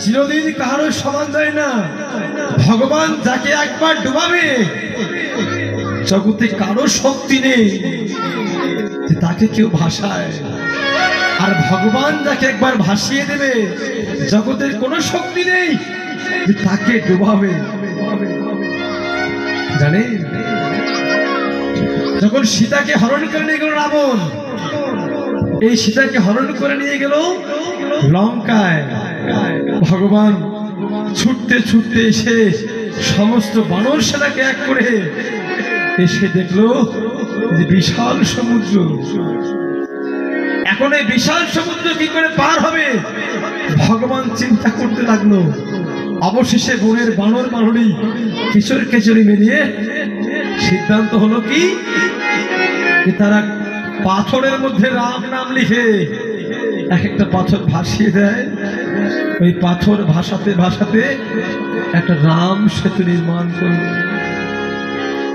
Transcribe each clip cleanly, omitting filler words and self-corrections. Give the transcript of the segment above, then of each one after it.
চিরদিন কারো সমান যায় না। ভগবান যাকে একবার ডুবাবে জগতে কারো শক্তি নেই যে তাকে কেউ ভাসায়, আর ভগবান যাকে একবার ভাসিয়ে দেবে জগতের কোনো শক্তি নেই যে তাকে ডুবাবে। জানেন, যখন সীতাকে হরণ করে নিয়ে গেল রাবণ, এই সীতাকে হরণ করে নিয়ে গেল লঙ্কায়, ভগবান ছুটতে ছুটতে এসে সমস্ত বানর সেনাকে এক করে এসে দেখলো যে বিশাল সমুদ্র। এখন এই বিশাল সমুদ্র কি করে পার হবে ভগবান চিন্তা করতে লাগলো। অবশেষে বনের বানর বানরি কিশোর কেচরি মিলিয়ে সিদ্ধান্ত হলো কি, তারা পাথরের মধ্যে রাম নাম লিখে এক একটা পাথর ভাসিয়ে দেয়। ওই পাথর ভাসাতে ভাসাতে একটা রাম সেতু নির্মাণ করল।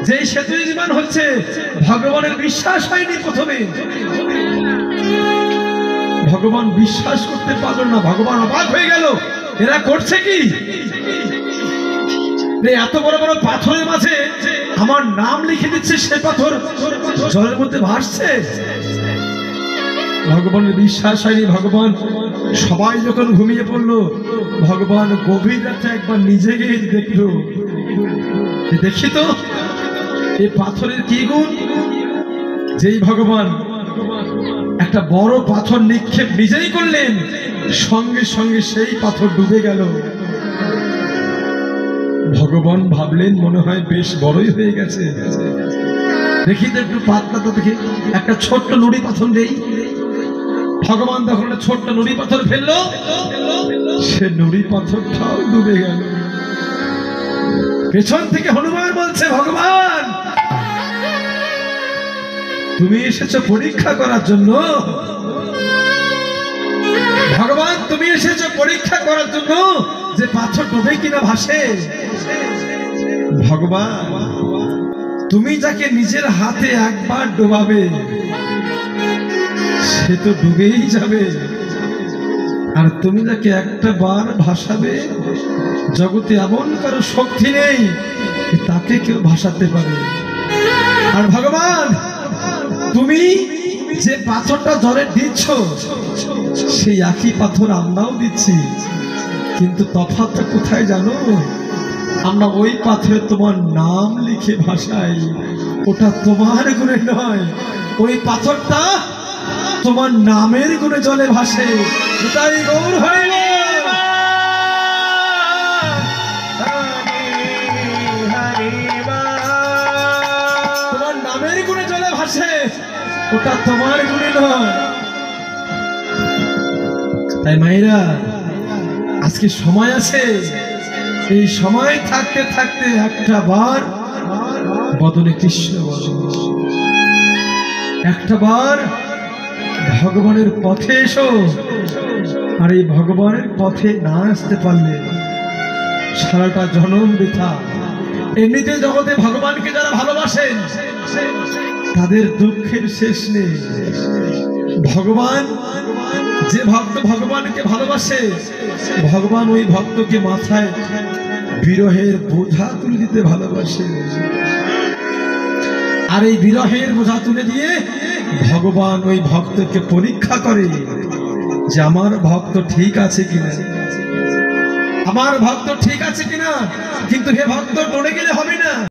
যে সেতু নির্মাণ হচ্ছে, ভগবানের বিশ্বাস হয়নি প্রথমে, ভগবান বিশ্বাস করতে পারল না। ভগবান অবাক হয়ে গেল, এরা করছে কি? এত বড় বড় পাথরের মাঝে আমার নাম লিখে দিচ্ছে, সে পাথর জলের মধ্যে ভাসছে। ভগবানের বিশ্বাস হয়নি। ভগবান সবাই যখন ঘুমিয়ে পড়লো, ভগবান গভীর রাতে একবার নিজে গিয়ে দেখলো, দেখি তো এই পাথরের কি গুণ। যেই ভগবান একটা বড় পাথর নিক্ষেপ নিজেই করলেন, সঙ্গে সঙ্গে সেই পাথর ডুবে গেল। ভগবান ভাবলেন মনে হয় বেশ বড়ই হয়ে গেছে, দেখি তো একটু পাতলা তো দেখি, একটা ছোট্ট নুড়ি পাথর নেই। ভগবান তখন একটা ছোট্ট নুড়ি পাথর ফেললো, সে নুড়ি পাথরটাও ডুবে গেল। পেছন থেকে হনুমান বলছে, ভগবান তুমি এসেছো পরীক্ষা করার জন্য, ভগবান তুমি এসেছো পরীক্ষা করার জন্য যে পাথর ডুবে কিনা ভাসে। ভগবান তুমি যাকে নিজের হাতে একবার ডোবাবে সে তো ডুবেই যাবে, আর তুমি যাকে একটা বার ভাসাবে জগতে এমন কারো শক্তি নেই তাকে কেউ ভাসাতে পারে। আর ভগবান তুমি যে পাথরটা জলে দিচ্ছ সেই একই পাথর আমরাও দিচ্ছি, কিন্তু তফাৎটা কোথায় জানো? আমরা ওই পাথরে তোমার নাম লিখে ভাসাই, ওটা তোমার গুণে নয়, ওই পাথরটা তোমার নামের গুণে জলে ভাসে। তাই গৌর হয়ে তোমার নামের গুণে জলে ভাসে, ওটা তোমার গুণে নয়। তাই মায়েরা, আজকে সময় আছে, এই সময় থাকতে থাকতে একটা বার বদনে কৃষ্ণ বলো, একটা বার ভগবানের পথে এসো। আর এই ভগবানের পথে না আসতে পারলে সারাটা জনম বৃথা। এমনিতে জগতে ভগবানকে যারা ভালোবাসেন তাদের দুঃখের শেষ নেই। ভগবান যে ভক্ত ভগবানকে ভালোবাসে, ভগবান ওই ভক্তকে মাথায় বিরহের বোঝা তুলে দিতে ভালোবাসে। আর এই বিরহের বোঝা তুলে দিয়ে ভগবান ওই ভক্তকে পরীক্ষা করে যে আমার ভক্ত ঠিক আছে কিনা, আমার ভক্ত ঠিক আছে কিনা। কিন্তু হে ভক্ত, ডরে গেলে হবে না।